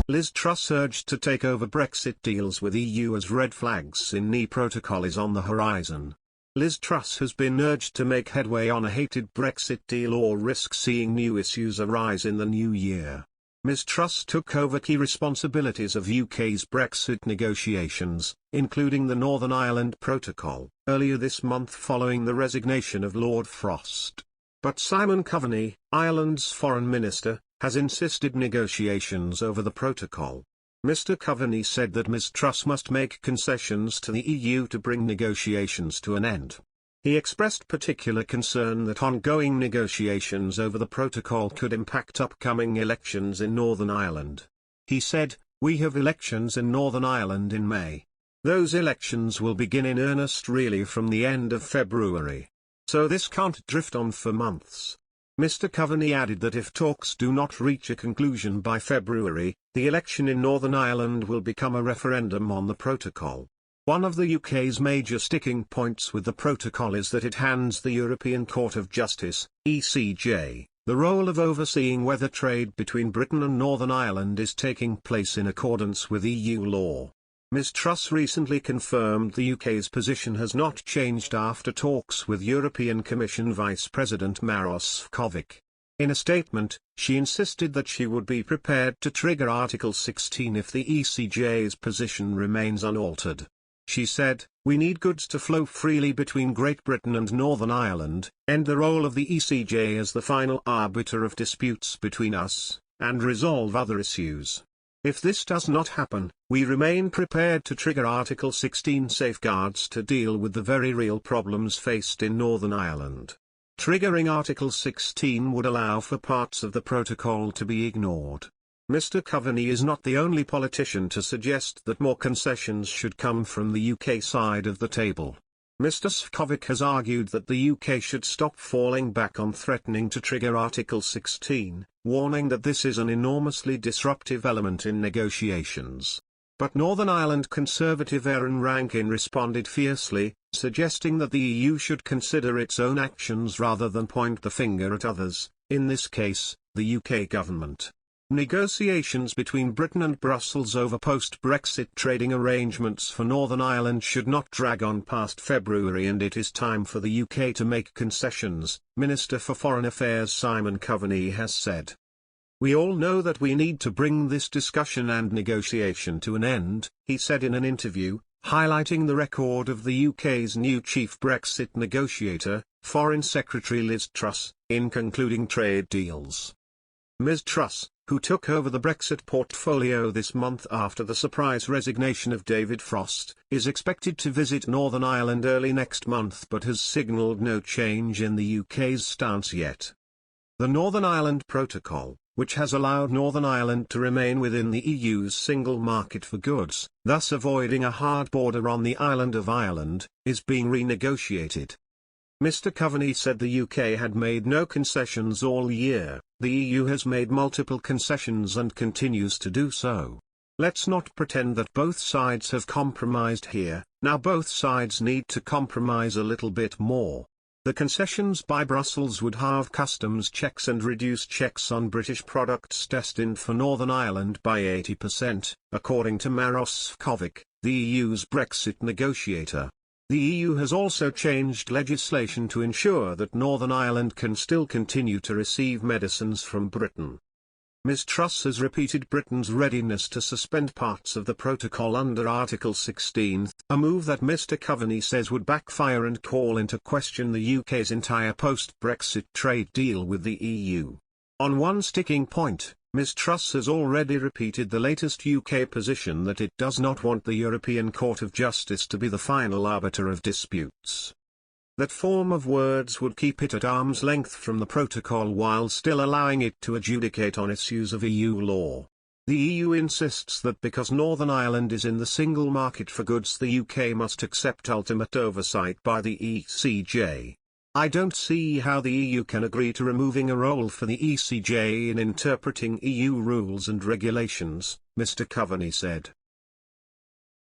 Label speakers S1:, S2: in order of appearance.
S1: Liz Truss urged to take over Brexit deals with EU as red flags in NE protocol is on the horizon. Liz Truss has been urged to make headway on a hated Brexit deal or risk seeing new issues arise in the new year. Ms Truss took over key responsibilities of UK's Brexit negotiations, including the Northern Ireland Protocol, earlier this month following the resignation of Lord Frost. But Simon Coveney, Ireland's foreign minister, has insisted negotiations over the protocol. Mr Coveney said that Ms Truss must make concessions to the EU to bring negotiations to an end. He expressed particular concern that ongoing negotiations over the protocol could impact upcoming elections in Northern Ireland. He said, "We have elections in Northern Ireland in May. Those elections will begin in earnest really from the end of February. So this can't drift on for months." Mr Coveney added that if talks do not reach a conclusion by February, the election in Northern Ireland will become a referendum on the protocol. One of the UK's major sticking points with the protocol is that it hands the European Court of Justice, ECJ, the role of overseeing whether trade between Britain and Northern Ireland is taking place in accordance with EU law. Ms Truss recently confirmed the UK's position has not changed after talks with European Commission Vice President Maroš Šefčovič. In a statement, she insisted that she would be prepared to trigger Article 16 if the ECJ's position remains unaltered. She said, "We need goods to flow freely between Great Britain and Northern Ireland, end the role of the ECJ as the final arbiter of disputes between us, and resolve other issues. If this does not happen, we remain prepared to trigger Article 16 safeguards to deal with the very real problems faced in Northern Ireland." Triggering Article 16 would allow for parts of the protocol to be ignored. Mr Coveney is not the only politician to suggest that more concessions should come from the UK side of the table. Mr Šefčovič has argued that the UK should stop falling back on threatening to trigger Article 16, warning that this is an enormously disruptive element in negotiations. But Northern Ireland Conservative Rankin responded fiercely, suggesting that the EU should consider its own actions rather than point the finger at others, in this case, the UK government. Negotiations between Britain and Brussels over post-Brexit trading arrangements for Northern Ireland should not drag on past February, and it is time for the UK to make concessions, Minister for Foreign Affairs Simon Coveney has said. "We all know that we need to bring this discussion and negotiation to an end," he said in an interview, highlighting the record of the UK's new chief Brexit negotiator, Foreign Secretary Liz Truss, in concluding trade deals. Ms Truss, who took over the Brexit portfolio this month after the surprise resignation of David Frost, is expected to visit Northern Ireland early next month but has signalled no change in the UK's stance yet. The Northern Ireland Protocol, which has allowed Northern Ireland to remain within the EU's single market for goods, thus avoiding a hard border on the island of Ireland, is being renegotiated. Mr Coveney said the UK had made no concessions all year. The EU has made multiple concessions and continues to do so. Let's not pretend that both sides have compromised here, now both sides need to compromise a little bit more. The concessions by Brussels would halve customs checks and reduce checks on British products destined for Northern Ireland by 80%, according to Maroš Šefčovič, the EU's Brexit negotiator. The EU has also changed legislation to ensure that Northern Ireland can still continue to receive medicines from Britain. Ms Truss has repeated Britain's readiness to suspend parts of the protocol under Article 16, a move that Mr Coveney says would backfire and call into question the UK's entire post-Brexit trade deal with the EU. On one sticking point, Ms Truss has already repeated the latest UK position that it does not want the European Court of Justice to be the final arbiter of disputes. That form of words would keep it at arm's length from the protocol while still allowing it to adjudicate on issues of EU law. The EU insists that because Northern Ireland is in the single market for goods, the UK must accept ultimate oversight by the ECJ. I don't see how the EU can agree to removing a role for the ECJ in interpreting EU rules and regulations, Mr Coveney said.